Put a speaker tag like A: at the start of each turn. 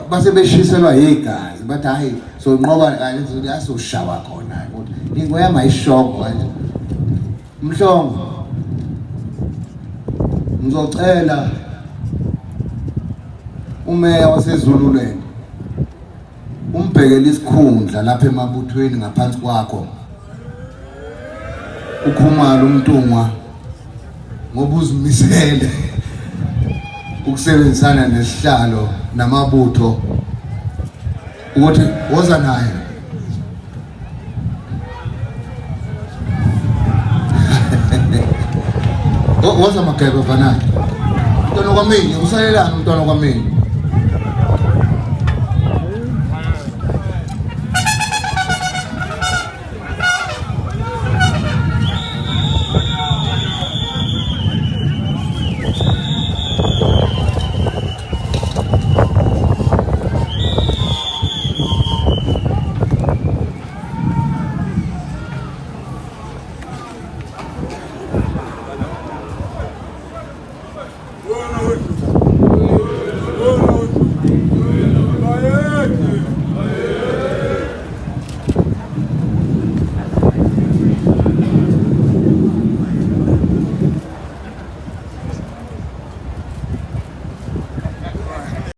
A: base beshiselwa igazi bathi hayi so nqoba kanje yasoshawa khona ukuthi ingoya mayishoko kanje Mhlongo ngizocela umeya wasezululweni umbhekele isikhundla lapha emabuthweni ngaphansi kwakho ukhumala umntungwa ngoba uzimisele ukusebenzisana nesihlalo namabutho ukuthi woza naye woza magebe fanana mntwana kwamini usalelana mntwana kwamini